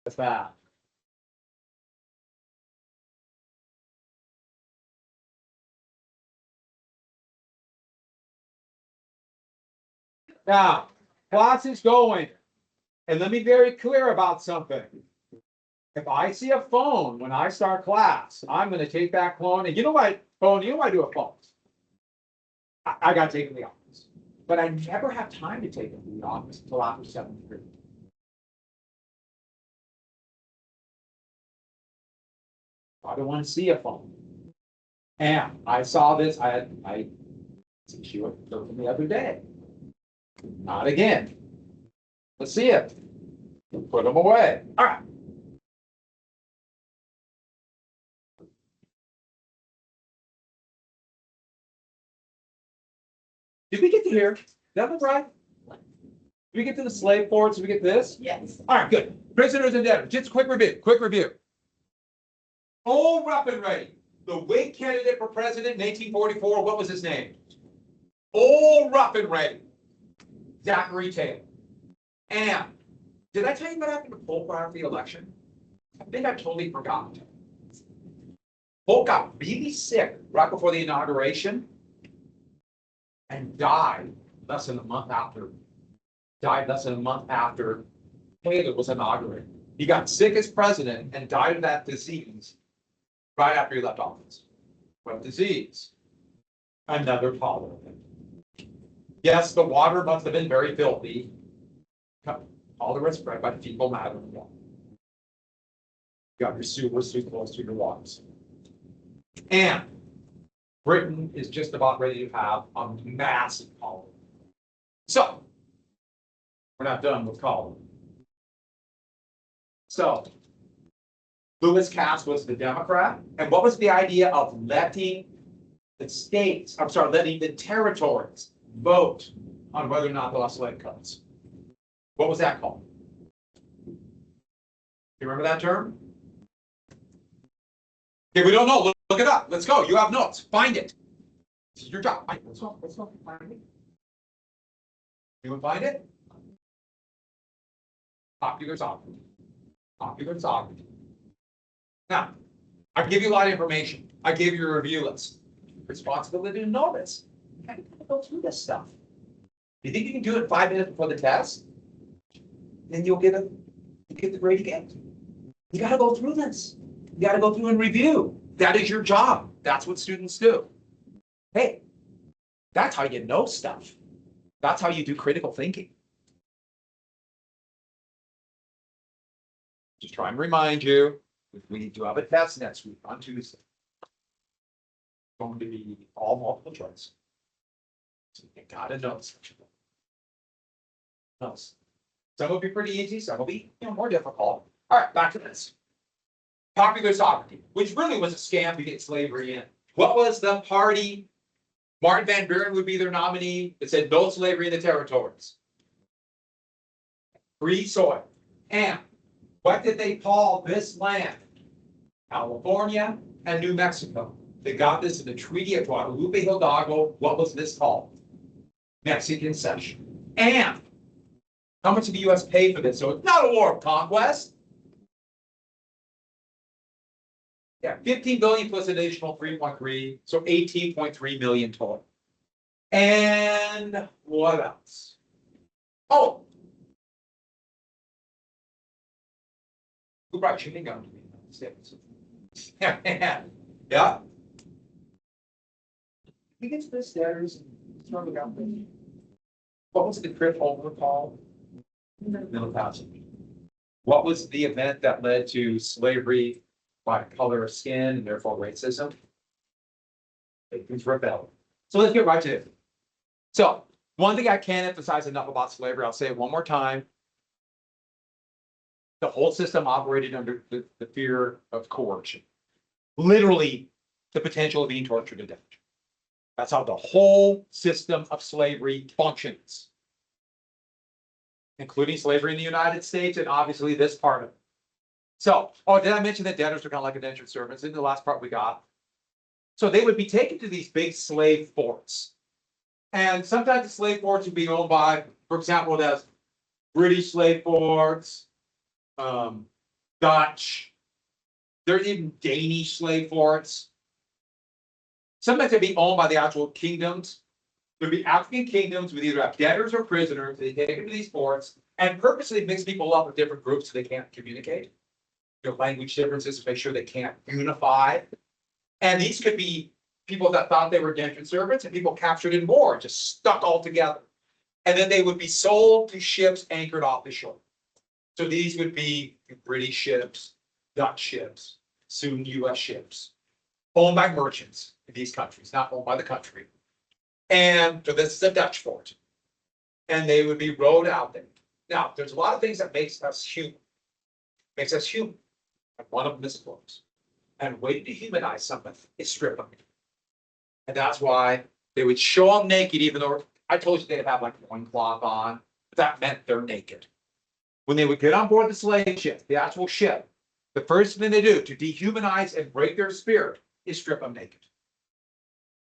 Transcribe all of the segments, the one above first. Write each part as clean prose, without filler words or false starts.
That's bad. Now, class is going, and let me be very clear about something. If I see a phone when I start class, I'm going to take that phone, and you know what phone? You know what I do with phones? I got to take it to the office, but I never have time to take it to the office until after 7:30. I don't want to see a phone. And I saw this. I see it from the other day. Not again. Let's see it. Put them away. All right. Did we get to here? That look right? Did we get to the slave ports? Did we get this? Yes. All right, good. Prisoners and debtors. Just a quick review. Quick review. All up and ready. The Whig candidate for president in 1844. What was his name? All rough and ready. Zachary Taylor. And did I tell you what happened to Polk after the election? I think I totally forgot. Polk got really sick right before the inauguration and died less than a month after. Taylor was inaugurated. He got sick as president and died of that disease right after he left office. What disease? Another cholera. Yes, the water must have been very filthy. Cholera spread by fecal matter in water. You got your sewers too close to your waters. And Britain is just about ready to have a massive cholera. So, we're not done with cholera. So, Lewis Cass was the Democrat. And what was the idea of letting the territories vote on whether or not they'll have slave codes? What was that called? You remember that term? Okay, we don't know. Look it up. Let's go. You have notes. Find it. This is your job. Let's go. Find it. You want to find it? Popular sovereignty. Popular sovereignty. Now, I give you a lot of information. I gave you a review list. Responsibility to know this. You gotta go through this stuff. You think you can do it 5 minutes before the test? Then you'll get the grade you get. You gotta go through this. You gotta go through and review. That is your job. That's what students do. Hey, that's how you know stuff. That's how you do critical thinking. Just try and remind you, we do have a test next week on Tuesday. It's going to be all multiple choice. So you gotta know such a thing. Some will be pretty easy, some will be more difficult. All right, back to this. Popular sovereignty, which really was a scam to get slavery in. What was the party? Martin Van Buren would be their nominee. It said no slavery in the territories. Free soil. And what did they call this land? California and New Mexico. They got this in the Treaty of Guadalupe Hidalgo. What was this called? Mexican cession. And how much did the U.S. pay for this? So it's not a war of conquest. Yeah, 15 billion plus additional 3.3, so 18.3 million total. And what else? Oh, who brought chewing gum to the United States? Yeah. We get to this debtors and the government. What was the Crip Holder called? Middle passage. What was the event that led to slavery by color of skin and therefore racism? It was rebellion. So let's get right to it. So one thing I can't emphasize enough about slavery, I'll say it one more time. The whole system operated under the fear of coercion. Literally the potential of being tortured to death. That's how the whole system of slavery functions. Including slavery in the United States and obviously this part of it. So, did I mention that debtors are kind of like indentured servants in the last part we got? So they would be taken to these big slave forts. And sometimes the slave forts would be owned by, for example, it has British slave forts, Dutch. There's even Danish slave forts. Sometimes they'd be owned by the actual kingdoms. There'd be African kingdoms with either have debtors or prisoners. They take them to these forts and purposely mix people up with different groups so they can't communicate. Language differences to make sure they can't unify. And these could be people that thought they were indentured servants and people captured in war, just stuck all together. And then they would be sold to ships anchored off the shore. So these would be British ships, Dutch ships, soon US ships, owned by merchants in these countries, not owned by the country. And so this is a Dutch fort. And they would be rowed out there. Now, there's a lot of things that makes us human. Makes us human. And one of them is clothes. And a way to dehumanize somebody is strip them. And that's why they would show them naked, even though I told you they'd have like a loincloth on. But that meant they're naked. When they would get on board the slave ship, the actual ship, the first thing they do to dehumanize and break their spirit is strip them naked.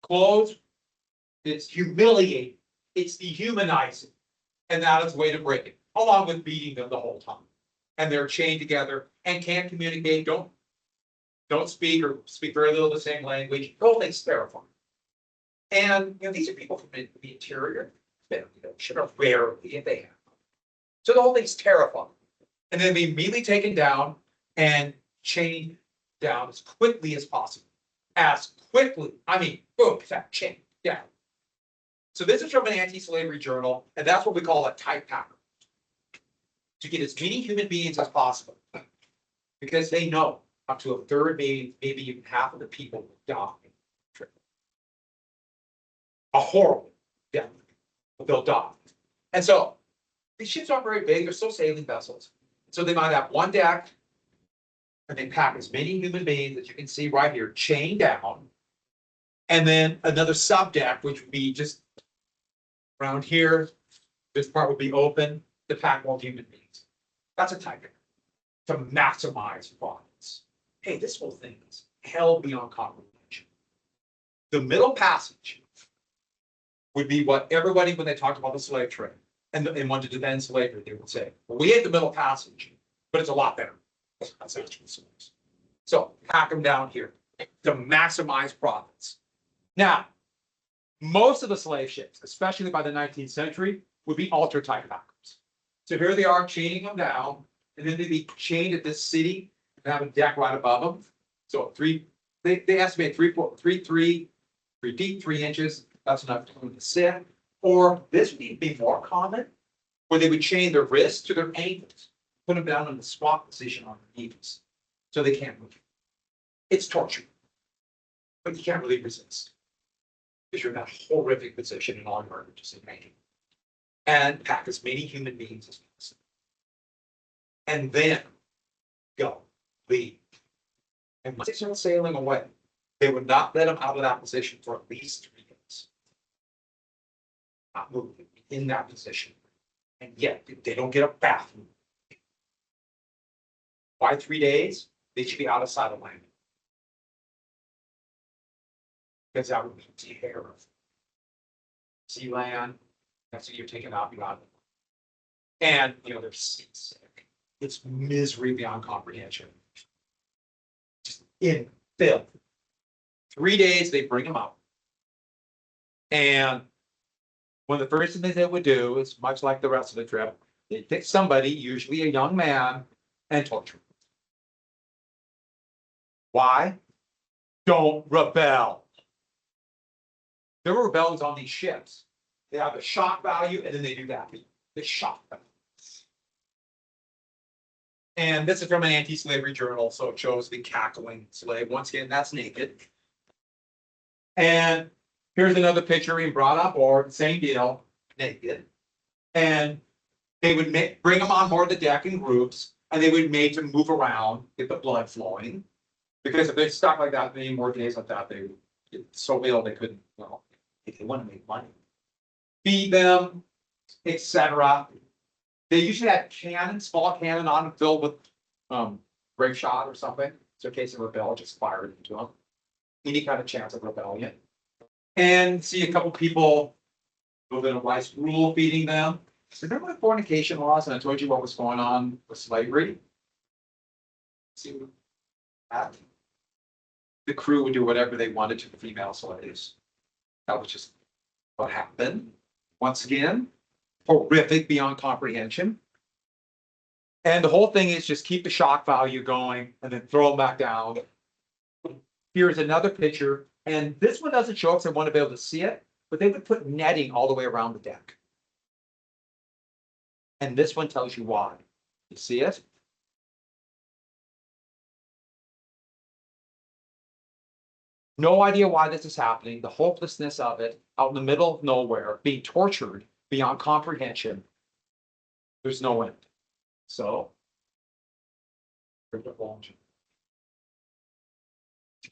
Clothes, it's humiliating, it's dehumanizing, and that is the way to break it, along with beating them the whole time. And they're chained together and can't communicate, don't speak or speak very little the same language. The whole thing's terrifying. And these are people from the interior, should have rarely if they have. So the whole thing's terrifying. And then be immediately taken down and chained down as quickly as possible. As quickly, I mean, boom, that chain down. So this is from an anti-slavery journal, and that's what we call a tight packer. To get as many human beings as possible. Because they know up to a third, maybe even half of the people will die. A horrible death, but they'll die. And so these ships aren't very big, they're still sailing vessels. So they might have one deck, and they pack as many human beings that you can see right here, chained down. And then another sub deck, which would be just around here. This part would be open to pack more human beings. That's a tiger to maximize profits. Hey, this whole thing is hell beyond comprehension. The middle passage would be what everybody, when they talked about the slave trade and wanted to defend slavery, they would say, well, we hate the middle passage, but it's a lot better. That's actual slaves. So pack them down here to maximize profits. Now, most of the slave ships, especially by the 19th century, would be ultra-tight packers. So here they are chaining them down, and then they'd be chained at this city and have a deck right above them. So they estimate 3 deep, 3 inches. That's enough time to sit. Or this would be more common, where they would chain their wrists to their ankles, put them down in the squat position on their knees, so they can't move. It's torture, but you can't really resist because you're in that horrific position in all your just in pain. And pack as many human beings as possible, and then go leave. And once they start sailing away, they would not let them out of that position for at least 3 days. Not moving in that position, and yet they don't get a bathroom. Why 3 days? They should be out of sight of land. Because that would be terrible. Sea land, that's what you're taking out, you're out. And they're seasick. It's misery beyond comprehension. Just in filth. 3 days they bring them up. And one of the first things they would do is much like the rest of the trip, they'd pick somebody, usually a young man, and torture him. Why? Don't rebel. There were rebellions on these ships. They have the shock value, and then they do that. The shock value. And this is from an anti-slavery journal, so it shows the cackling slave. Once again, that's naked. And here's another picture being brought on board, same deal, naked. And they would bring them on board the deck in groups, and they would make them move around, get the blood flowing. Because if they stuck like that many more days like that, they would get so ill they couldn't, if they want to make money. Feed them, etc. They usually had cannons, small cannon on them filled with grape shot or something. So in case of rebel, just fire it into them. Any kind of chance of rebellion. And see a couple people within a rice gruel feeding them. Remember the fornication laws? And I told you what was going on with slavery. See that? The crew would do whatever they wanted to the female slaves. That was just what happened. Once again, horrific beyond comprehension. And the whole thing is just keep the shock value going and then throw them back down. Here's another picture. And this one doesn't show up, so I want to be able to see it, but they would put netting all the way around the deck. And this one tells you why. You see it? No idea why this is happening, the hopelessness of it, out in the middle of nowhere, being tortured beyond comprehension. There's no end. So, to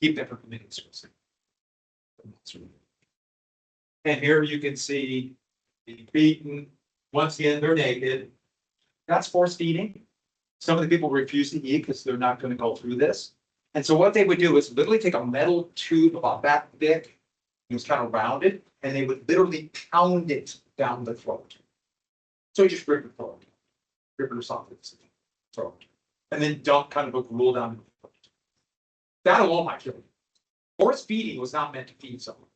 keep them from committing suicide. And here you can see the beaten. Once again, they're naked. That's force feeding. Some of the people refuse to eat because they're not going to go through this. And so what they would do is literally take a metal tube about that thick, it was kind of rounded, and they would literally pound it down the throat. So you just rip the throat, rip it or something, throat, and then dump kind of a gruel down the throat. That alone might kill you. Force feeding was not meant to feed someone.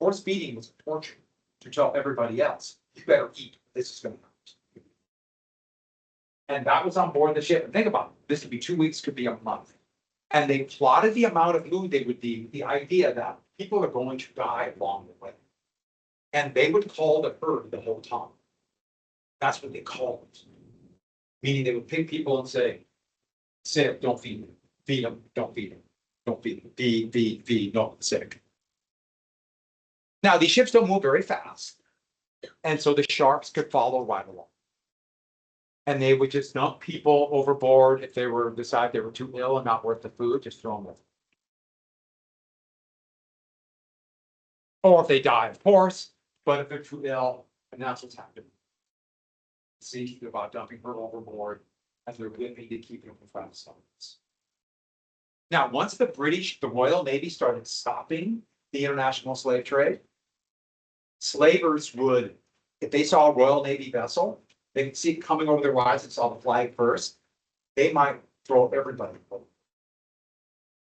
Force feeding was a torture to tell everybody else, you better eat, this is going to hurt. And that was on board the ship. And think about it, this could be 2 weeks, could be a month. And they plotted the amount of food they would eat, the idea that people are going to die along the way. And they would call the herd the whole time. That's what they called it. Meaning they would pick people and say, sick, don't feed them. Feed them, don't feed them. Don't feed them. Feed, no, sick. Now, these ships don't move very fast. And so the sharks could follow right along. And they would just dump people overboard if they were decide they were too ill and not worth the food, just throw them with. Or if they die, of course, but if they're too ill, and that's what's happening. See, they're about dumping her overboard as they're whipping to keep them from fast stones. Now, once the British, the Royal Navy started stopping the international slave trade, slavers would, if they saw a Royal Navy vessel, they could see it coming over their eyes and saw the flag first, they might throw everybody over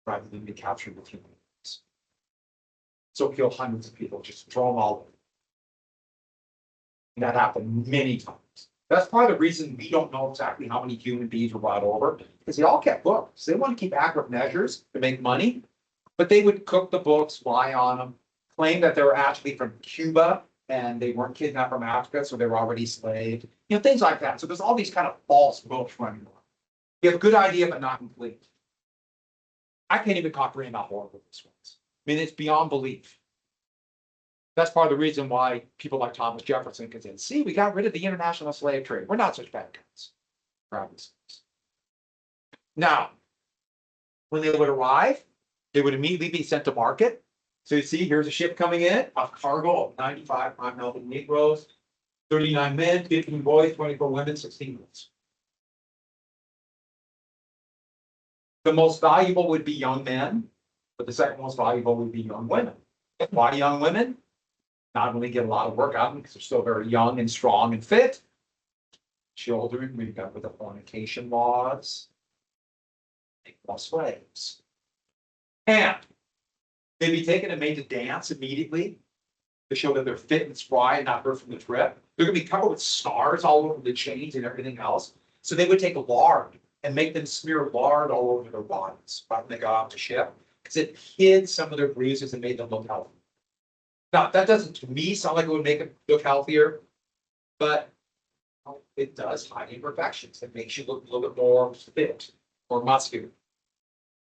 rather than be captured with humans. So kill hundreds of people, just throw them all over. And that happened many times. That's part of the reason we don't know exactly how many human beings were brought over, because they all kept books. They want to keep accurate measures to make money, but they would cook the books, lie on them, claim that they were actually from Cuba and they weren't kidnapped from Africa, so they were already enslaved. You know, things like that. So there's all these kind of false books running around. You have a good idea, but not complete. I can't even comprehend how horrible this was. I mean, it's beyond belief. That's part of the reason why people like Thomas Jefferson can say, see, we got rid of the international slave trade. We're not such bad guys. Now, when they would arrive, they would immediately be sent to market. So you see, here's a ship coming in, a cargo of 95 prime Melbourne Negroes, 39 men, 15 boys, 24 women, 16 girls. The most valuable would be young men, but the second most valuable would be young women. Why young women? Not only get a lot of work out of them because they're still very young and strong and fit. Children, we've got with the fornication laws, make more slaves. And they'd be taken and made to dance immediately to show that they're fit and spry and not hurt from the trip. They're going to be covered with scars all over the chains and everything else. So they would take lard and make them smear lard all over their bodies right when they got off the ship, because it hid some of their bruises and made them look healthy. Now, that doesn't, to me, sound like it would make them look healthier, but it does hide imperfections. It makes you look a little bit more fit or muscular.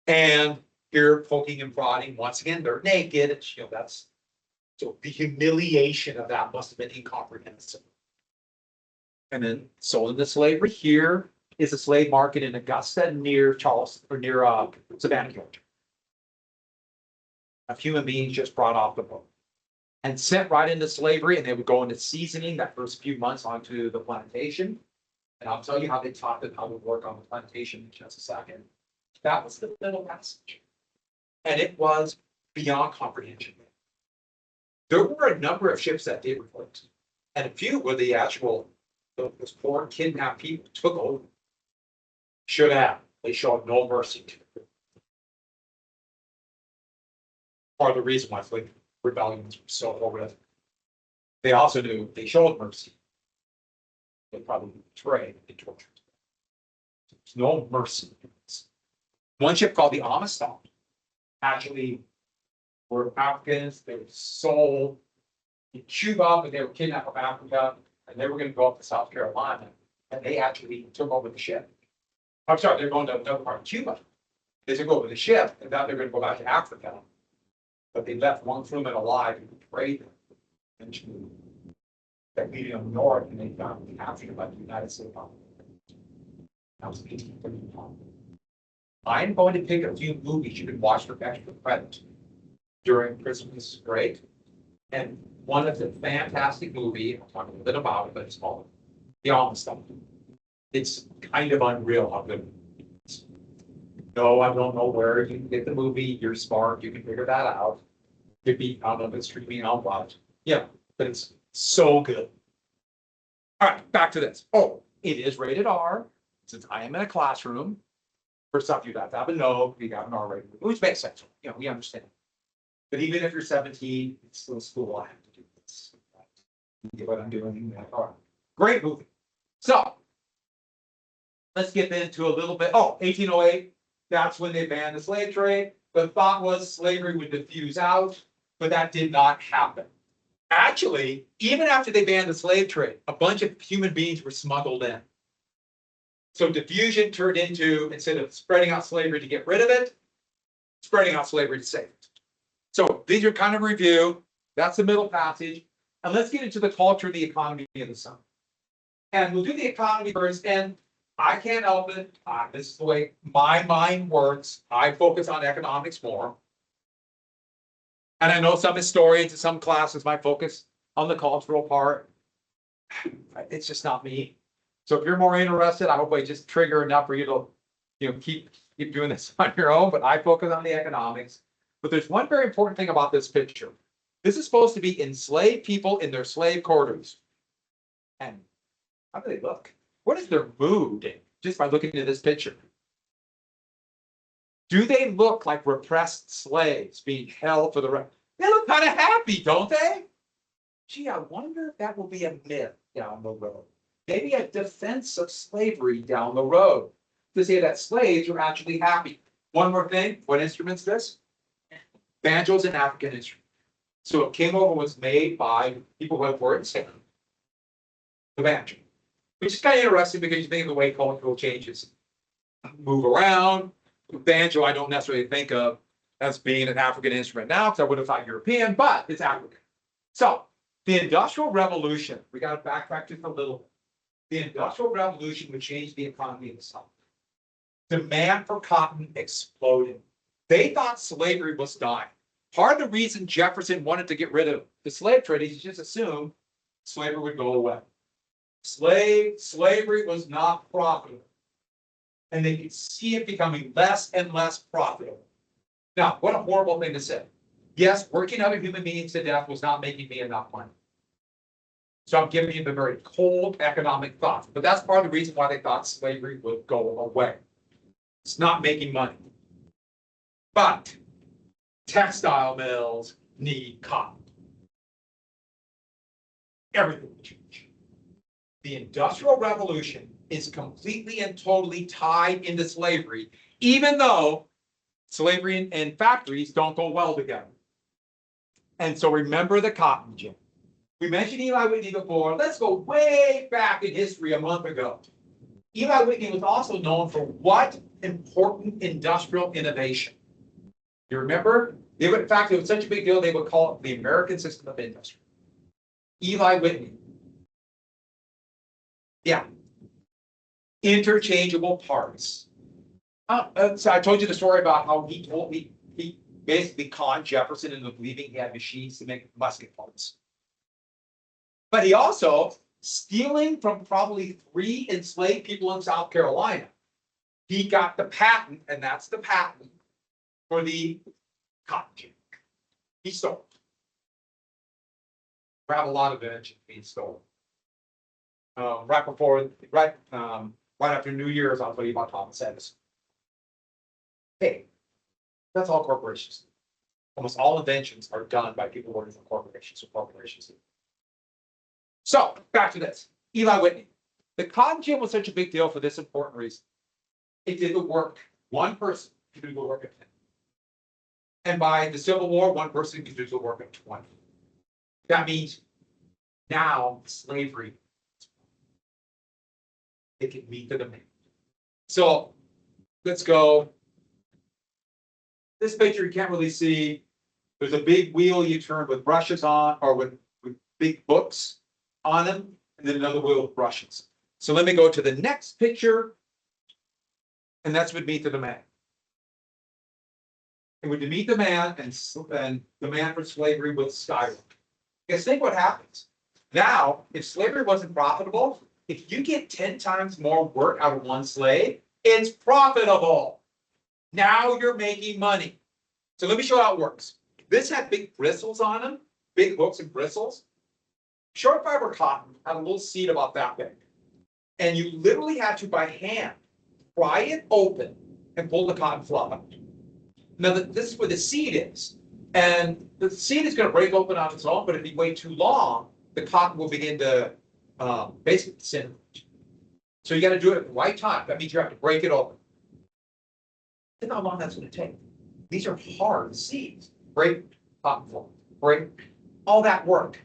And here, poking and prodding, once again, they're naked. It's, you know, that's, so the humiliation of that must have been incomprehensible. And then sold into slavery. Here is a slave market in Augusta near Charleston, or near Savannah, Georgia. Of human beings just brought off the boat and sent right into slavery, and they would go into seasoning that first few months onto the plantation. And I'll tell you how they taught them how to work on the plantation in just a second. That was the middle passage. And it was beyond comprehension. There were a number of ships that did report, and a few were the actual, those poor kidnapped people took over. Should have. They showed no mercy to them. Part of the reason why slave rebellions were so horrific. They also knew they showed mercy. They probably betrayed and tortured. There's no mercy. One ship called the Amistad actually were Africans. They were sold in Cuba, but they were kidnapped from Africa, and they were going to go up to South Carolina, and they actually took over the ship. I'm sorry, they're going to another part of Cuba. They took over the ship, and thought they were going to go back to Africa, but they left one crewman alive and betrayed them. Eventually, they're leading them north, and they found captured by the United States Army. That was 1831. I'm going to pick a few movies you can watch for extra credit during Christmas break. And one of the fantastic movie, I'll talk a little bit about it, but it's called The Amistad. It's kind of unreal how good it is. No, I don't know where you can get the movie. You're smart, you can figure that out. Could be, I don't know if it's streaming on watch. Yeah, but it's so good. All right, back to this. Oh, it is rated R. Since I am in a classroom, for stuff you'd have to have a no, you got an R rating, which makes sense. You know, we understand. But even if you're 17, it's still school. I have to do this. Get what I'm doing. All right. Great movie. So let's get into a little bit. Oh, 1808. That's when they banned the slave trade. The thought was slavery would diffuse out, but that did not happen. Actually, even after they banned the slave trade, a bunch of human beings were smuggled in. So diffusion turned into, instead of spreading out slavery to get rid of it, spreading out slavery to save it. So these are kind of review. That's the middle passage. And let's get into the culture, the economy of the sun. And we'll do the economy first. And I can't help it. This is the way my mind works. I focus on economics more. And I know some historians in some classes might focus on the cultural part. It's just not me. So if you're more interested, I hope I just trigger enough for you to, keep doing this on your own. But I focus on the economics. But there's one very important thing about this picture. This is supposed to be enslaved people in their slave quarters. And how do they look? What is their mood just by looking at this picture? Do they look like repressed slaves being held for the rest? They look kind of happy, don't they? Gee, I wonder if that will be a myth down the road. Maybe a defense of slavery down the road to say that slaves are actually happy. One more thing, what instrument's this? Banjo's an African instrument. So it came over, was made by people who have words, the banjo. Which is kind of interesting because you think of the way cultural changes move around. Banjo, I don't necessarily think of as being an African instrument now, because I would have thought European, but it's African. So the Industrial Revolution, we got to backtrack just a little bit. The Industrial Revolution would change the economy of the South. Demand for cotton exploded. They thought slavery was dying. Part of the reason Jefferson wanted to get rid of the slave trade is he just assumed slavery would go away. Slavery was not profitable. And they could see it becoming less and less profitable. Now, what a horrible thing to say. Yes, working other human beings to death was not making me enough money. So I'm giving you the very cold economic thought. But that's part of the reason why they thought slavery would go away. It's not making money. But textile mills need cotton. Everything will change. The Industrial Revolution is completely and totally tied into slavery, even though slavery and factories don't go well together. And so remember the cotton gin. We mentioned Eli Whitney before. Let's go way back in history a month ago. Eli Whitney was also known for what important industrial innovation? You remember? In fact, it was such a big deal, they would call it the American System of Industry. Eli Whitney. Yeah. Interchangeable parts. So I told you the story about how he basically conned Jefferson into believing he had machines to make musket parts. But he also, stealing from probably 3 enslaved people in South Carolina, he got the patent, and that's the patent for the cotton gin. He stole it. We have a lot of inventions being stolen. Right after New Year's, I'll tell you about Thomas Edison. Hey, that's all corporations. Almost all inventions are done by people working for corporations or corporations. So back to this. Eli Whitney. The cotton gin was such a big deal for this important reason. It did the work. One person could do the work of 10. And by the Civil War, one person could do the work of 20. That means now slavery, it can meet the demand. So let's go. This picture you can't really see. There's a big wheel you turn with brushes on, or with big books on them, and then another wheel with brushes. So let me go to the next picture, and that's what meet the demand. It would meet demand, and demand for slavery would skyrocket. Because think what happens. Now, if slavery wasn't profitable, if you get 10 times more work out of one slave, it's profitable. Now you're making money. So let me show you how it works. This had big bristles on them, big hooks and bristles. Short fiber cotton had a little seed about that big. And you literally had to, by hand, pry it open and pull the cotton fluff out. Now, this is where the seed is. And the seed is going to break open on its own, but if you wait too long, the cotton will begin to basically disintegrate. So you got to do it at the right time. That means you have to break it open. Think how long that's going to take. These are hard seeds. Break, cotton fluff, break, all that work.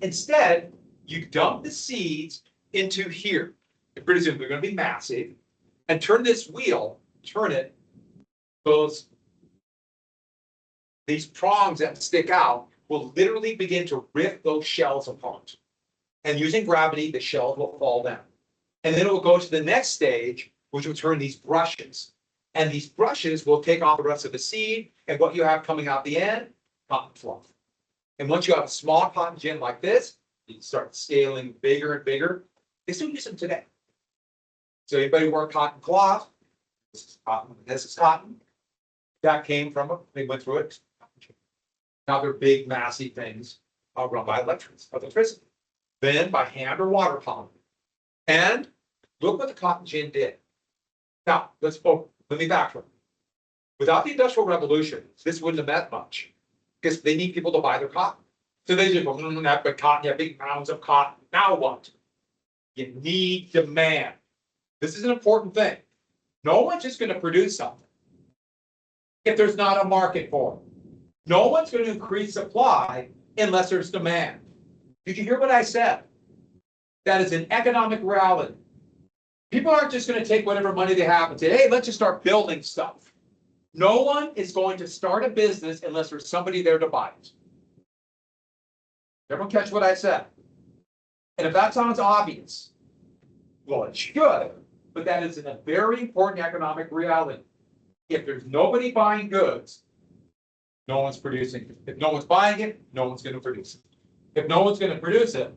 Instead, you dump the seeds into here. Pretty soon they're going to be massive. And turn this wheel, turn it, these prongs that stick out will literally begin to rip those shells apart. And using gravity, the shells will fall down. And then it will go to the next stage, which will turn these brushes. And these brushes will take off the rest of the seed, and what you have coming out the end, cotton fluff. And once you have a small cotton gin like this, you start scaling bigger and bigger. They still use them today. So anybody wear cotton cloth? This is cotton. This is cotton. That came from it. They went through it. Now they're big, massive things run by electricity. Then by hand or water pump. And look what the cotton gin did. Now, let me backtrack. Without the Industrial Revolution, this wouldn't have meant much because they need people to buy their cotton. So they just go, that big cotton, you have big mounds of cotton. Now what? You need demand. This is an important thing. No one's just going to produce something if there's not a market for it. No one's going to increase supply unless there's demand. Did you hear what I said? That is an economic reality. People aren't just going to take whatever money they have and say, hey, let's just start building stuff. No one is going to start a business unless there's somebody there to buy it. Everyone catch what I said? And if that sounds obvious, well, it should, but that is a very important economic reality. If there's nobody buying goods, no one's producing it. If no one's buying it, no one's going to produce it. If no one's going to produce it,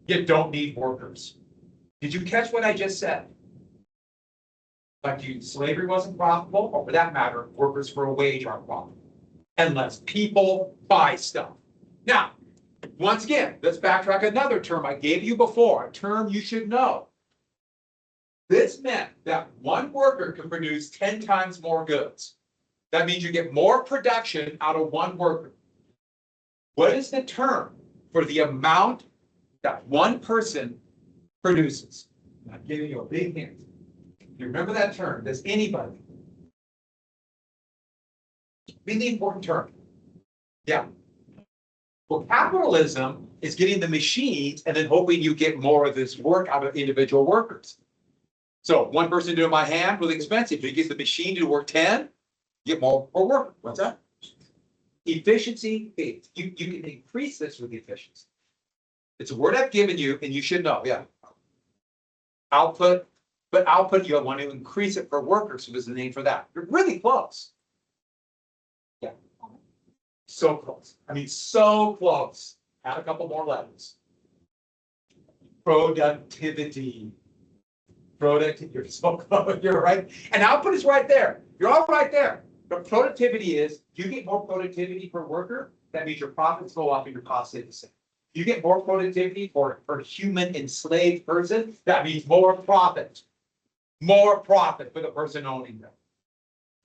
you don't need workers. Did you catch what I just said? Like slavery wasn't profitable, or for that matter, workers for a wage aren't profitable, unless people buy stuff. Now, once again, let's backtrack another term I gave you before, a term you should know. This meant that one worker can produce 10 times more goods. That means you get more production out of one worker. What is the term for the amount that one person produces? I'm giving you a big hint. You remember that term? Does anybody? Really important term. Yeah. Well, capitalism is getting the machines and then hoping you get more of this work out of individual workers. So one person doing by hand, really expensive. If you get the machine to work 10, you get more per worker. What's that? Efficiency. You can increase this with efficiency. It's a word I've given you, and you should know. Yeah. Output, but output you want to increase it per worker, so there's a name for that. You're really close. Yeah. So close. I mean, so close. Add a couple more letters. Productivity. You're so close. You're right. And output is right there. You're all right there. But productivity is, you get more productivity per worker, that means your profits go up and your costs stay the same. You get more productivity for human enslaved person, that means more profit. More profit for the person owning them.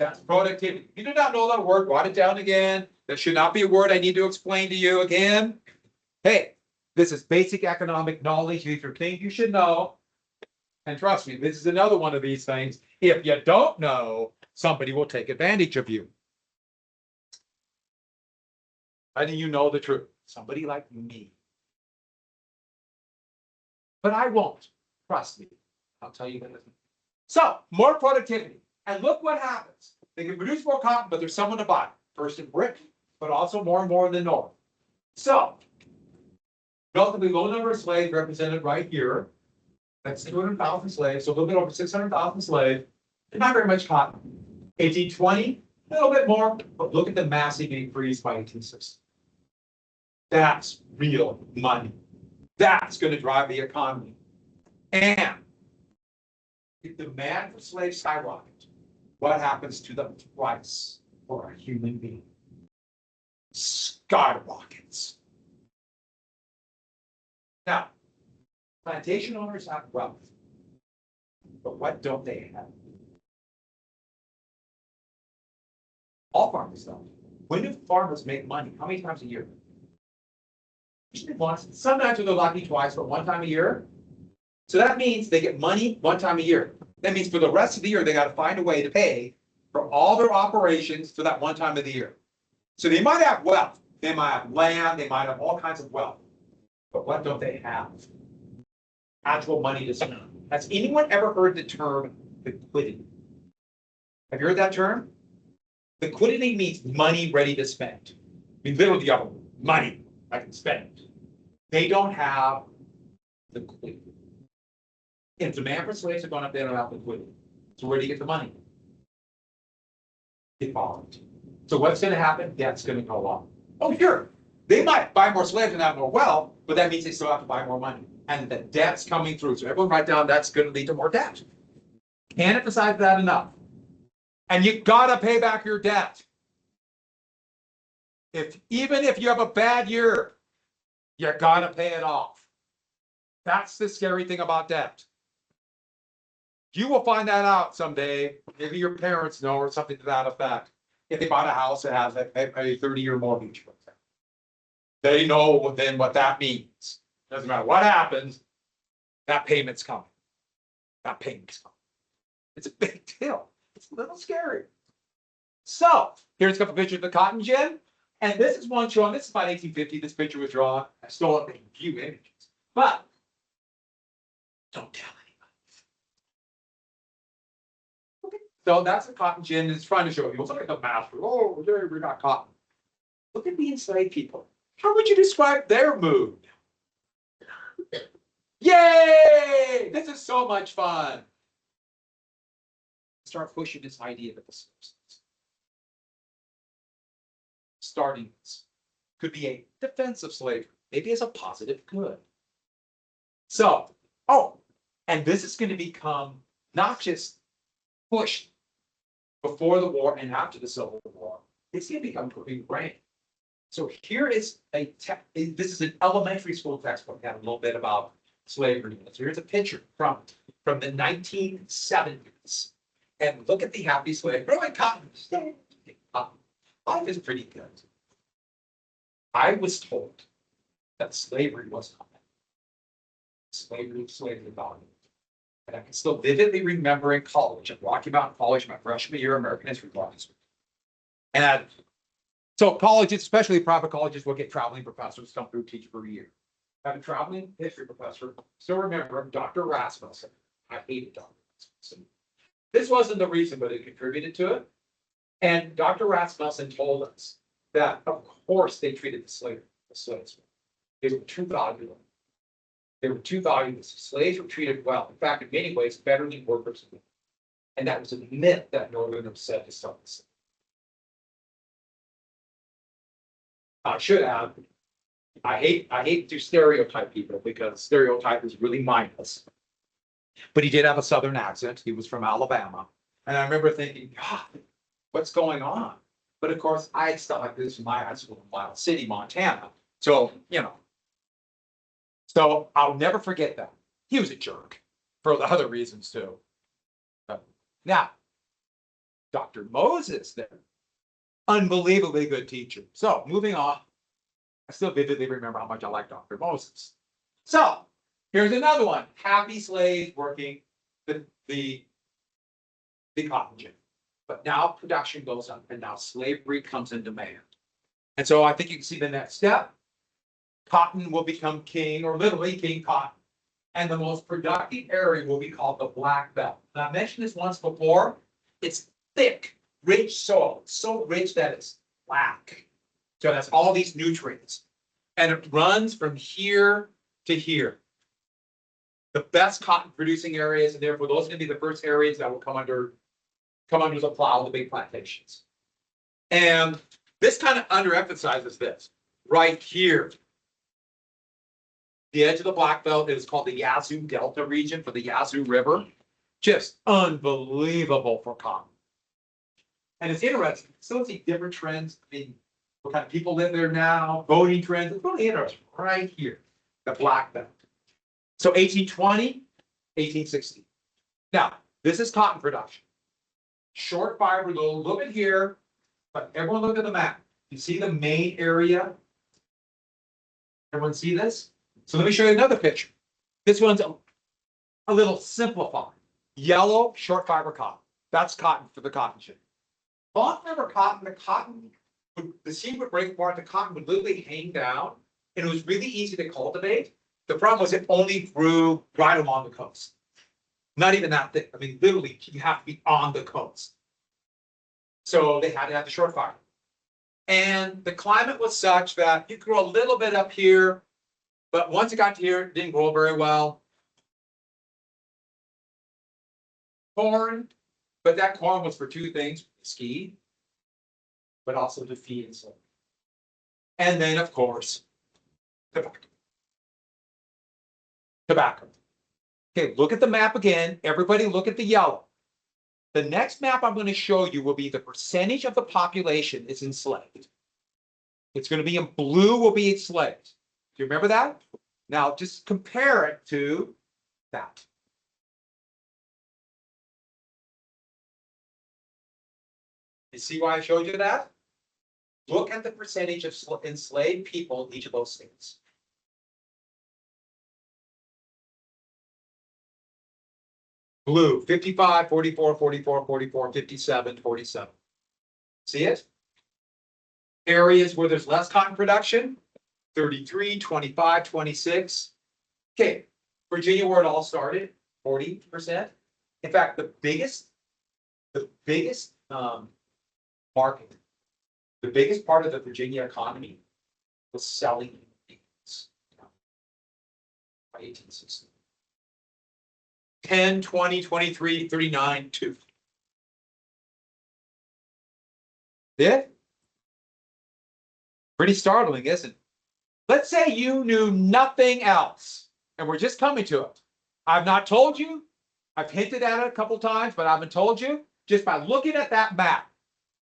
That's productivity. You do not know that word, write it down again. That should not be a word I need to explain to you again. Hey, this is basic economic knowledge. These are things you should know. And trust me, this is another one of these things. If you don't know, somebody will take advantage of you. I think you know the truth. Somebody like me. But I won't. Trust me. I'll tell you that. So, more productivity. And look what happens. They can produce more cotton, but there's someone to buy. First in Britain, but also more and more in the north. So, relatively low number of slaves represented right here. That's 200,000 slaves, so a little bit over 600,000 slaves. Not very much cotton. 1820, a little bit more, but look at the massive increase by 1860. That's real money. That's going to drive the economy. And if the demand for slaves skyrockets, what happens to the price for a human being? Skyrockets. Now, plantation owners have wealth, but what don't they have? All farmers don't. When do farmers make money? How many times a year? Usually once. Sometimes they're lucky twice, but one time a year. So that means they get money one time a year. That means for the rest of the year, they got to find a way to pay for all their operations for that one time of the year. So they might have wealth. They might have land. They might have all kinds of wealth. But what don't they have? Actual money to spend. Has anyone ever heard the term liquidity? Have you heard that term? Liquidity means money ready to spend. I mean, literally, you have money I can spend. They don't have liquidity. If demand for slaves are going up, they don't have liquidity. So where do you get the money? They borrow it. So what's going to happen? Debt's going to go up. Oh, sure. They might buy more slaves and have more wealth, but that means they still have to buy more money. And the debt's coming through. So everyone write down that's going to lead to more debt. Can't emphasize that enough. And you gotta pay back your debt. Even if you have a bad year, you gotta pay it off. That's the scary thing about debt. You will find that out someday. Maybe your parents know or something to that effect. If they bought a house that has a 30-year mortgage, they know then what that means. Doesn't matter what happens, that payment's coming. That payment's coming. It's a big deal. It's a little scary. So here's a couple pictures of the cotton gin. And this is one showing, this is about 1850. This picture was drawn. I stole it from a few images. But don't tell anybody. Okay. So that's the cotton gin. It's trying to show you. Look at the master. Oh, there we got cotton. Look at the enslaved people. How would you describe their mood? Yay! This is so much fun. Start pushing this idea that the slaves. Starting this could be a defense of slavery, maybe as a positive good. So, and this is going to become not just pushed before the war and after the Civil War. It's going to become ingrained. So here is this is an elementary school textbook that had a little bit about slavery. So here's a picture from the 1970s. And look at the happy slave. Growing cotton. Life is pretty good. I was told that slavery was not bad. Slavery value. And I can still vividly remember in college, at Rocky Mountain College, my freshman year, American history class. And so colleges, especially private colleges, will get traveling professors to come through teach for a year. I have a traveling history professor, still remember him, Dr. Rasmussen. I hated Dr. Rasmussen. This wasn't the reason, but it contributed to it. And Dr. Rasmussen told us that, of course, they treated the slaves. They were too valuable. They were too valuable. Slaves were treated well. In fact, in many ways, better than workers. And that was a myth that Northerners said to start this. I should add, I hate to stereotype people because stereotype is really mindless. But he did have a Southern accent. He was from Alabama. And I remember thinking, God, what's going on? But of course, I had stuff like this in my high school in Wild City, Montana. So, so I'll never forget that. He was a jerk for the other reasons too. Now, Dr. Moses there. Unbelievably good teacher. So moving on. I still vividly remember how much I like Dr. Moses. So here's another one. Happy slaves working the cotton gin. But now production goes up and now slavery comes in demand. And so I think you can see the next step. Cotton will become king, or literally king cotton. And the most productive area will be called the Black Belt. Now, I mentioned this once before. It's thick, rich soil. It's so rich that it's black. So that's all these nutrients. And it runs from here to here. The best cotton producing areas, and therefore those are going to be the first areas that will come under the plow of the big plantations. And this kind of underemphasizes this right here. The edge of the Black Belt is called the Yazoo Delta region for the Yazoo River. Just unbelievable for cotton. And it's interesting. Still see different trends. I mean, what kind of people live there now, voting trends. It's really interesting right here, the Black Belt. So 1820, 1860. Now, this is cotton production. Short fiber, go a little bit here, but everyone look at the map. You see the main area? Everyone see this? So let me show you another picture. This one's a little simplified. Yellow, short fiber cotton. That's cotton for the cotton gin. Long fiber cotton, the seed would break apart, the cotton would literally hang down, and it was really easy to cultivate. The problem was it only grew right along the coast. Not even that thick. I mean, literally, you have to be on the coast. So they had to have the short fiber. And the climate was such that you grow a little bit up here, but once it got to here, it didn't grow very well. Corn, but that corn was for two things: ski, but also to feed and so. And then, of course, tobacco. Tobacco. Okay, look at the map again. Everybody look at the yellow. The next map I'm going to show you will be the percentage of the population is enslaved. It's going to be in blue will be enslaved. Do you remember that? Now just compare it to that. You see why I showed you that? Look at the percentage of enslaved people in each of those states. Blue, 55, 44, 44, 44, 57, 47. See it? Areas where there's less cotton production, 33, 25, 26. Okay, Virginia, where it all started, 40%. In fact, the biggest market, the biggest part of the Virginia economy was selling beans by 1860. 10, 20, 23, 39, 2. Yeah? Pretty startling, isn't it? Let's say you knew nothing else, and we're just coming to it. I've not told you. I've hinted at it a couple times, but I haven't told you. Just by looking at that map,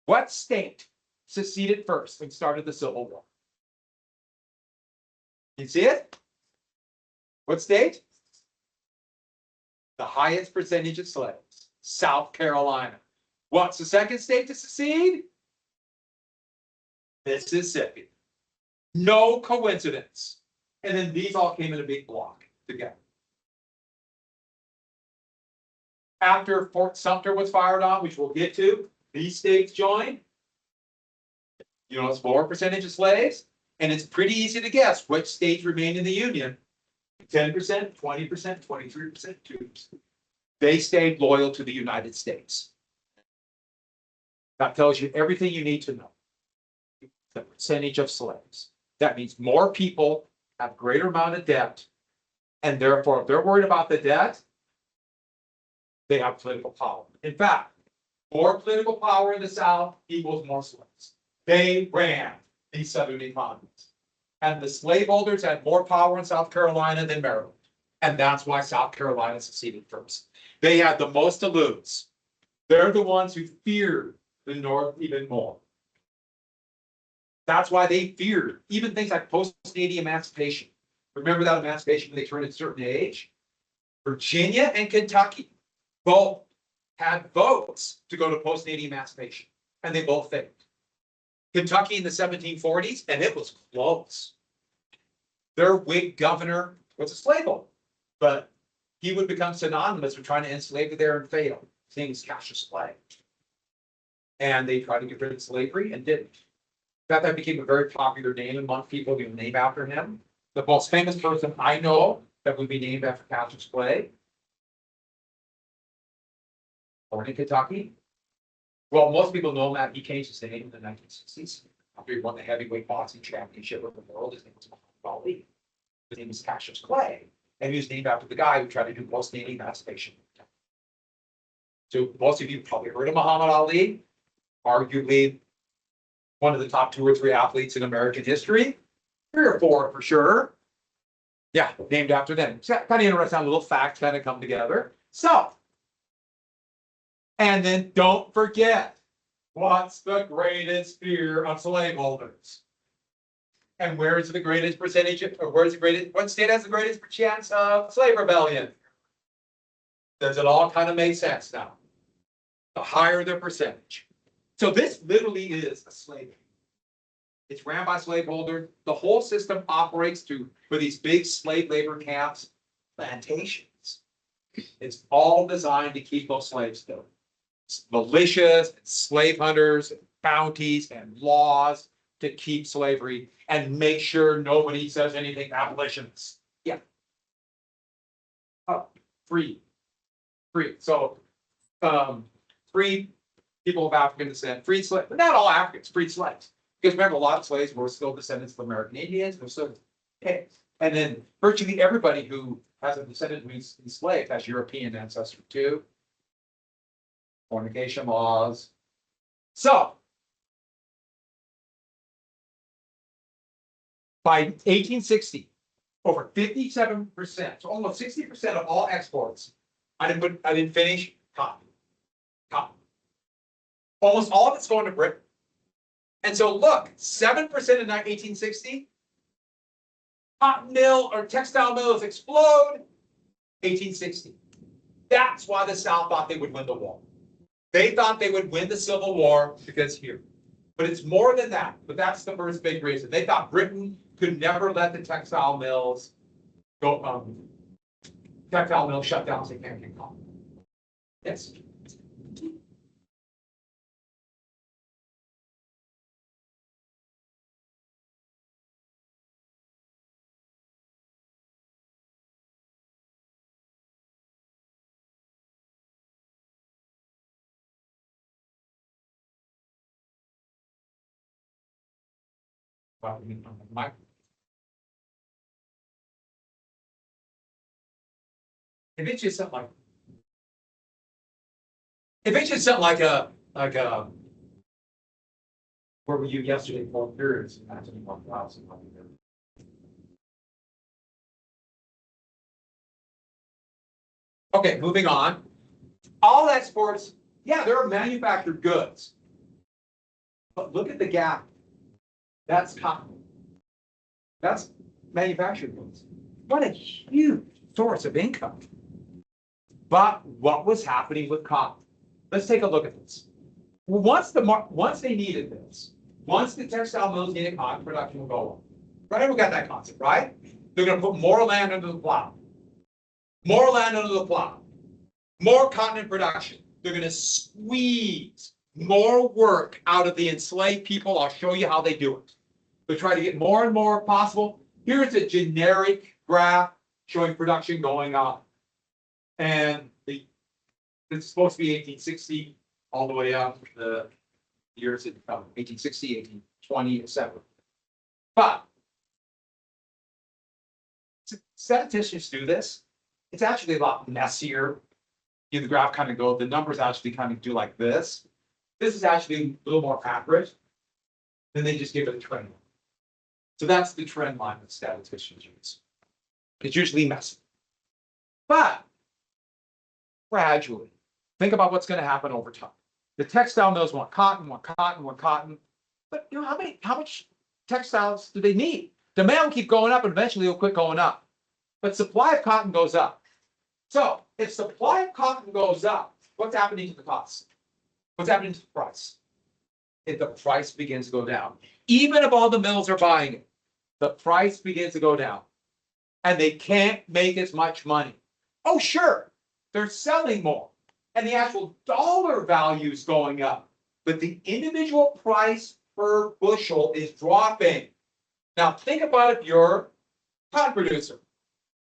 what state seceded first and started the Civil War? You see it? What state? The highest percentage of slaves, South Carolina. What's the second state to secede? Mississippi. No coincidence. And then these all came in a big block together. After Fort Sumter was fired on, which we'll get to, these states joined. You know, it's lower percentage of slaves, and it's pretty easy to guess which states remained in the Union. 10%, 20%, 23%, 2%. They stayed loyal to the United States. That tells you everything you need to know. The percentage of slaves. That means more people have greater amount of debt, and therefore, if they're worried about the debt, they have political power. In fact, more political power in the South equals more slaves. They ran these southern economies. And the slaveholders had more power in South Carolina than Maryland. And that's why South Carolina seceded first. They had the most to lose. They're the ones who feared the North even more. That's why they feared even things like post-Canadian emancipation. Remember that emancipation when they turned a certain age? Virginia and Kentucky both had votes to go to post-natal emancipation, and they both failed. Kentucky in the 1740s, and it was close. Their Whig governor was a slaveholder, but he would become synonymous with trying to enslave you there and fail. His name is Cassius Clay. And they tried to get rid of slavery and didn't. That became a very popular name among people who name after him. The most famous person I know that would be named after Cassius Clay, born in Kentucky. Well, most people know that he changed his name in the 1960s after he won the heavyweight boxing championship of the world. His name was Muhammad Ali. His name is Cassius Clay, and he was named after the guy who tried to do post-natal emancipation. So most of you probably heard of Muhammad Ali, arguably one of the top 2 or 3 athletes in American history, 3 or 4 for sure. Yeah, named after them. So kind of interesting how little facts kind of come together. So, and then don't forget, what's the greatest fear of slaveholders? And where is the greatest percentage, or where's the greatest, what state has the greatest chance of slave rebellion? Does it all kind of make sense now? The higher the percentage. So this literally is a slave. It's ran by slaveholders. The whole system operates for these big slave labor camps, plantations. It's all designed to keep those slaves there. Militias, slave hunters, bounties, and laws to keep slavery and make sure nobody says anything abolitionist. Yeah. Free. So, free people of African descent, freed slaves, but not all Africans, freed slaves. Because remember, a lot of slaves were still descendants of American Indians, were still pigs. And then virtually everybody who has a descendant who is enslaved has European ancestry too. Fornication laws. So, by 1860, over 57%, so almost 60% of all exports, I didn't finish, cotton. Almost all of it's going to Britain. And so look, 7% in 1860, cotton mill or textile mills explode, 1860. That's why the South thought they would win the war. They thought they would win the Civil War because here. But it's more than that. But that's the first big reason. They thought Britain could never let the textile mills go. Textile mills shut down so they can't get cotton. Yes. Well, if it's just something like where were you yesterday for periods? Imagine 1,000. Okay, moving on. All exports, yeah, there are manufactured goods. But look at the gap. That's cotton. That's manufactured goods. What a huge source of income. But what was happening with cotton? Let's take a look at this. Once they needed this, once the textile mills needed cotton, production will go up. Right? We got that concept, right? They're going to put more land under the plow. More land under the plow. More cotton in production. They're going to squeeze more work out of the enslaved people. I'll show you how they do it. They try to get more and more possible. Here's a generic graph showing production going up. And it's supposed to be 1860 all the way up the years 1860, 1820, etc. But statisticians do this. It's actually a lot messier. The graph kind of go, the numbers actually kind of do like this. This is actually a little more accurate. Then they just give it a trend line. So that's the trend line that statisticians use. It's usually messy. But gradually, think about what's going to happen over time. The textile mills want cotton. But you know, how much textiles do they need? Demand will keep going up and eventually it'll quit going up. But supply of cotton goes up. So if supply of cotton goes up, what's happening to the cost? What's happening to the price? If the price begins to go down, even if all the mills are buying it, the price begins to go down and they can't make as much money. Oh, sure, they're selling more and the actual dollar value is going up, but the individual price per bushel is dropping. Now, think about if you're a cotton producer.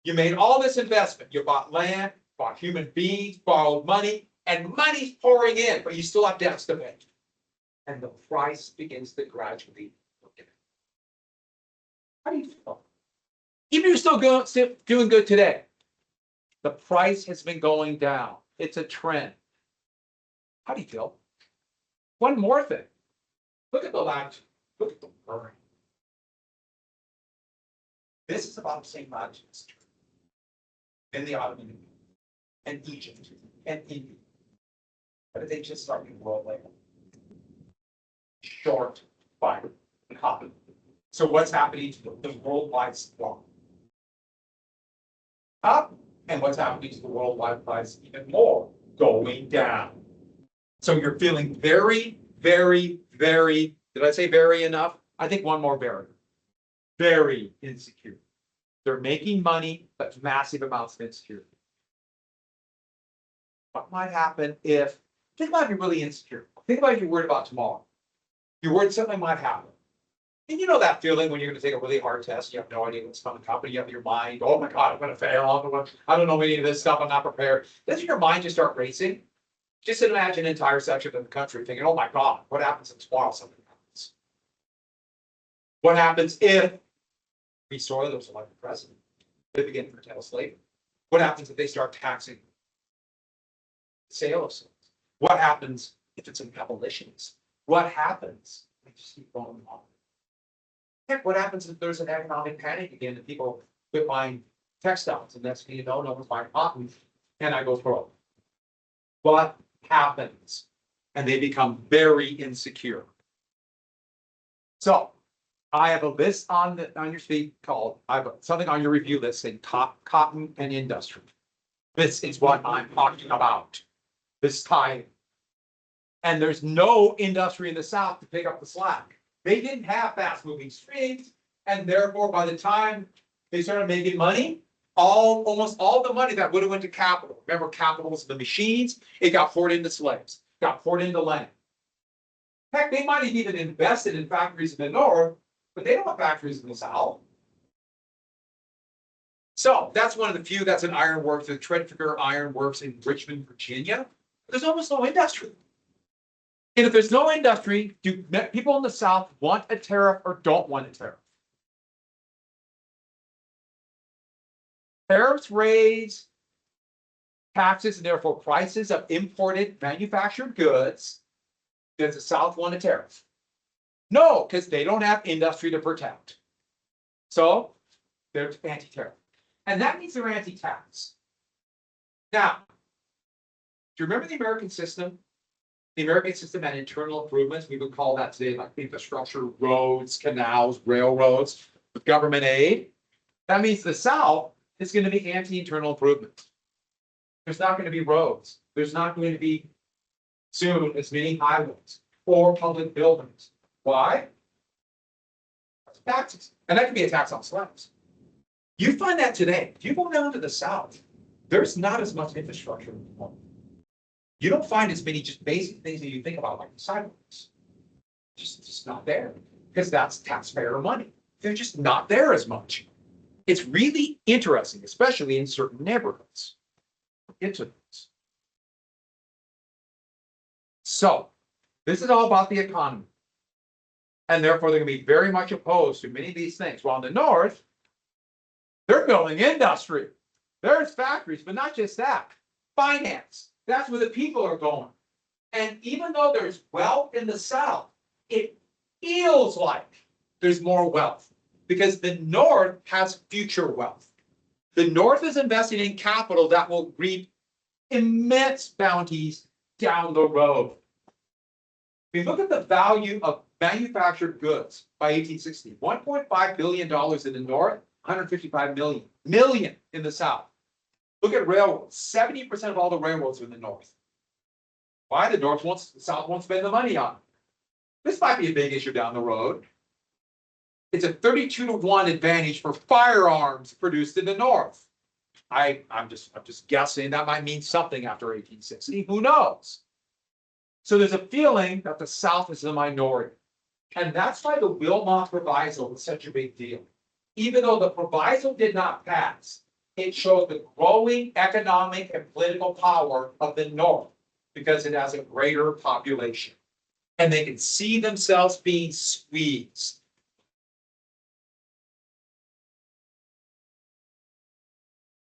You made all this investment. You bought land, bought human beings, borrowed money, and money's pouring in, but you still have debts to pay. And the price begins to gradually go down. How do you feel? Even if you're still doing good today, the price has been going down. It's a trend. How do you feel? One more thing. Look at the last. Look at the burn. This is about the same amount in the Ottoman Empire, and Egypt, and India. But they just started world labor. Short fiber and cotton. So what's happening to the worldwide supply? Up, and what's happening to the worldwide price even more? Going down. So you're feeling very, very, very, did I say very enough? I think one more very. Very insecure. They're making money, but massive amounts of insecurity. What might happen if, think about if you're really insecure. Think about if you're worried about tomorrow. You're worried something might happen. And you know that feeling when you're going to take a really hard test, you have no idea what's coming up, and you have your mind, oh my God, I'm going to fail. I don't know any of this stuff, I'm not prepared. Doesn't your mind just start racing? Just imagine an entire section of the country thinking, oh my God, what happens if tomorrow something happens? What happens if we saw those elected president? They begin to curtail slavery. What happens if they start taxing the sale of slaves? What happens if it's an abolitionist? What happens? They just keep going on. Heck, what happens if there's an economic panic again and people quit buying textiles and next thing you know, no one's buying cotton and I go broke? What happens? And they become very insecure. So I have a list on your sheet called, I have something on your review list saying top cotton and industry. This is what I'm talking about. This time. And there's no industry in the South to pick up the slack. They didn't have fast moving streams. And therefore, by the time they started making money, almost all the money that would have went to capital. Remember, capital was the machines. It got poured into slaves, got poured into land. Heck, they might have even invested in factories in the North, but they don't have factories in the South. So that's one of the few. That's an iron works, the Tredegar Iron Works in Richmond, Virginia. There's almost no industry. And if there's no industry, do people in the South want a tariff or don't want a tariff? Tariffs raise taxes and therefore prices of imported manufactured goods. Does the South want a tariff? No, because they don't have industry to protect. So they're anti-tariff. And that means they're anti-tax. Now, do you remember the American system? The American system had internal improvements. We would call that today like infrastructure, roads, canals, railroads, with government aid. That means the South is going to be anti-internal improvement. There's not going to be roads. There's not going to be soon as many highways or public buildings. Why? Taxes. And that can be a tax on slabs. You find that today. If you go down to the South, there's not as much infrastructure anymore. You don't find as many just basic things that you think about, like the sidewalks. Just not there, because that's taxpayer money. They're just not there as much. It's really interesting, especially in certain neighborhoods. Into this. So this is all about the economy. And therefore, they're going to be very much opposed to many of these things. While in the North, they're building industry. There's factories, but not just that. Finance. That's where the people are going. And even though there's wealth in the South, it feels like there's more wealth because the North has future wealth. The North is investing in capital that will reap immense bounties down the road. If you look at the value of manufactured goods by 1860, $1.5 billion in the North, 155 million in the South. Look at railroads. 70% of all the railroads are in the North. Why? The South won't spend the money on it. This might be a big issue down the road. It's a 32-to-1 advantage for firearms produced in the North. I'm just guessing that might mean something after 1860. Who knows? So there's a feeling that the South is a minority. And that's why the Wilmot Proviso was such a big deal. Even though the proviso did not pass, it shows the growing economic and political power of the North because it has a greater population. And they can see themselves being squeezed.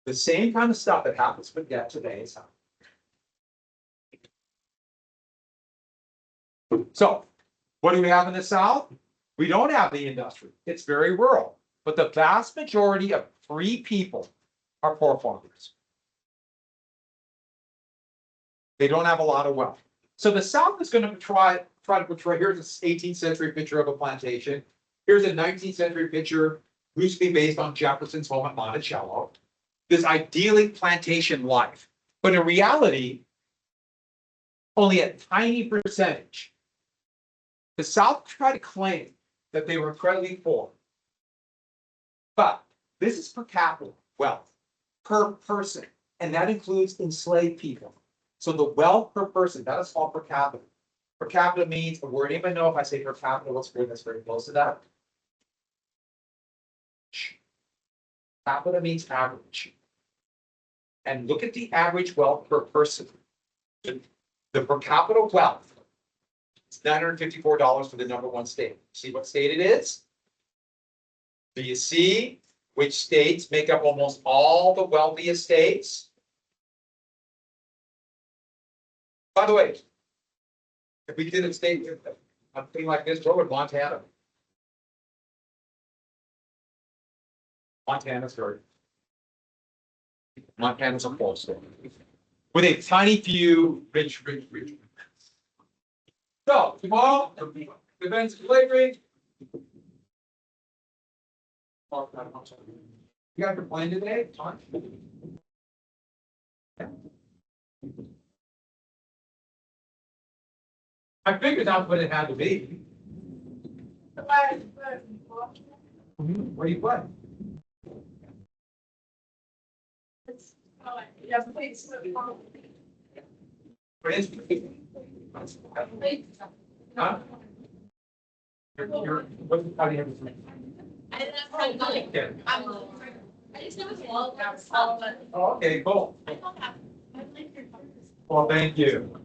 The same kind of stuff that happens with debt today is happening. So, what do we have in the South? We don't have the industry. It's very rural. But the vast majority of free people are poor farmers. They don't have a lot of wealth. So the South is going to try to portray. Here's an 18th century picture of a plantation. Here's a 19th century picture, loosely based on Jefferson's home at Monticello. This idyllic plantation life. But in reality, only a tiny percentage. The South tried to claim that they were incredibly poor. But this is per capita wealth, per person, and that includes enslaved people. So the wealth per person, that is called per capita. Per capita means a word. Anybody know if I say per capita, what's word that's very close to that? Capita means average. And look at the average wealth per person. The per capita wealth is $954 for the #1 state. See what state it is? Do you see which states make up almost all the wealthiest states? By the way, if we did a state with a thing like this, what would Montana? Montana's very. Montana's a poor state. With a tiny few rich. So tomorrow, events of slavery. You guys are playing today? I figured that's what it had to be. Where do you play? Huh? How do you have this? I just know it's a lot of stuff, but. Oh, okay, cool. I don't have. I like your colors. Well, thank you.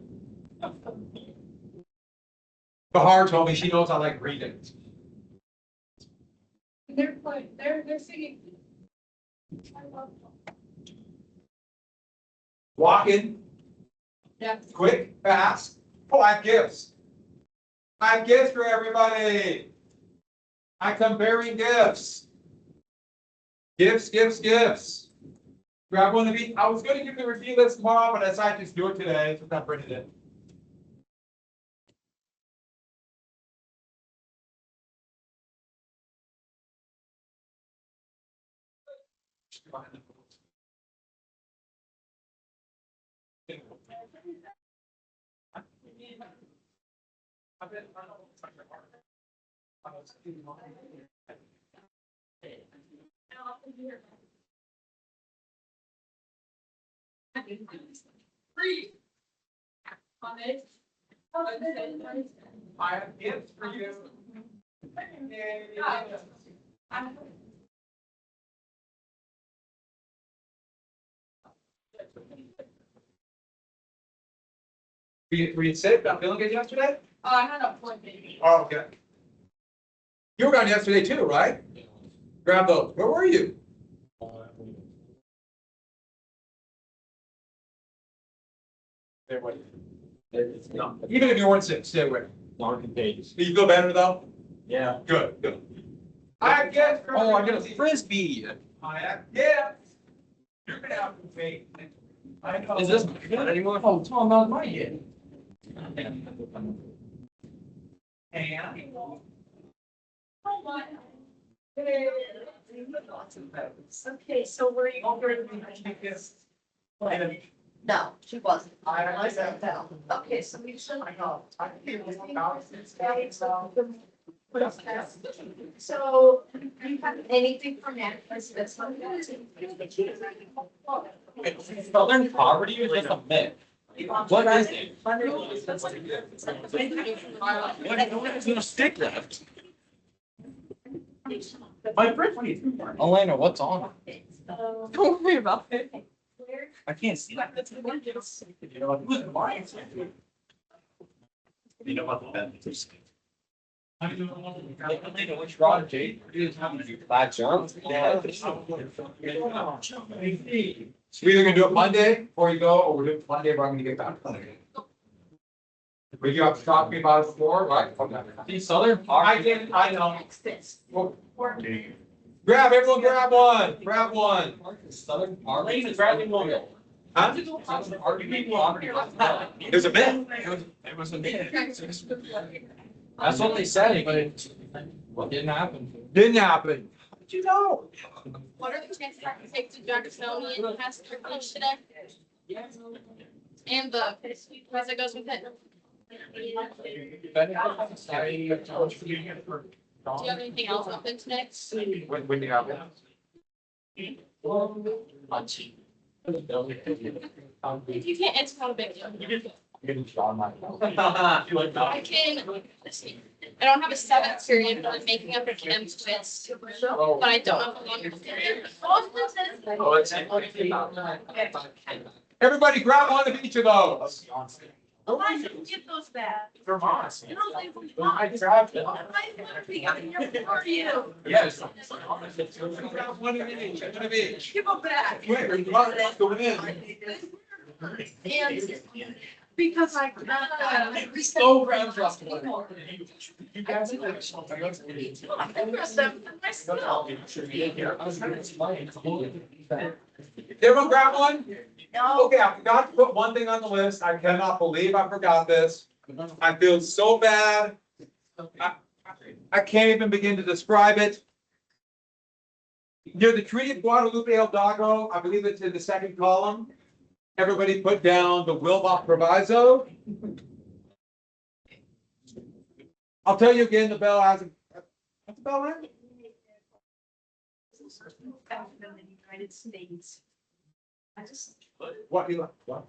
Bahar told me she knows I like reading. They're playing, they're singing. I love them. Walking, Yeah. quick, fast. Oh, I have gifts. I have gifts for everybody. I come bearing gifts. Gifts. Grab one of these. I was going to give the review list tomorrow, but I decided to just do it today, so I'm printed it. Free. On it. I have gifts for you. Were you sick? Not feeling good yesterday? I had a point maybe. Oh, okay. You were gone yesterday too, right? Grab those. Where were you? Stay away. Even if you weren't sick, stay away. Long contagious. Do you feel better though? Yeah. Good. I get. Oh, I got a frisbee. I get. You're gonna have to pay. I know. Is this good anymore? Oh, it's all about my head. And. Okay, so where are you going? Take this. No, she wasn't. I said that. Okay, so we should. So, you have anything from that? Southern poverty is just a myth. What is it? There's no stick left. My fridge. Elena, what's on? Don't worry about it. I can't see that. You know what? Who's mine? You know what the bed is? Elena, what's wrong, Jade? Bad jump. So we're either gonna do it Monday before you go, or we're doing it Monday, but I'm gonna get back. But you have to talk to me about it before, right? The Southern I poverty. didn't, I know. Well, grab, everyone grab one, grab one. Southern poverty is rather loyal. Huh? Southern poverty. There's a myth. It was a myth. That's what they said, but it didn't happen. Didn't happen. How'd you know? What are the chances I can take to Jacksonian and pass through lunch today? And the, as it goes with it. Do you have anything else open today? When do you have it? Lunch. If you can't, it's not a big deal. I can, I don't have a 7th period, but I'm making up a chem quiz, but I don't know how long it's gonna be. Everybody grab one of each of those. Elijah, get those back. They're mine. You don't leave them. I grabbed it. I'm here for you. Yes. Grab one of each, one of each. Give them back. Quick, there's lots going in. And because I. So round trust. You guys. I trust them myself. Everyone grab one? No. Okay, I forgot to put one thing on the list. I cannot believe I forgot this. I feel so bad. I can't even begin to describe it. Near the Treaty of Guadalupe Hidalgo, I believe it's in the second column. Everybody put down the Wilmot Proviso. I'll tell you again, the bell has. What's the bell ring? In the United States. I just. What you? What?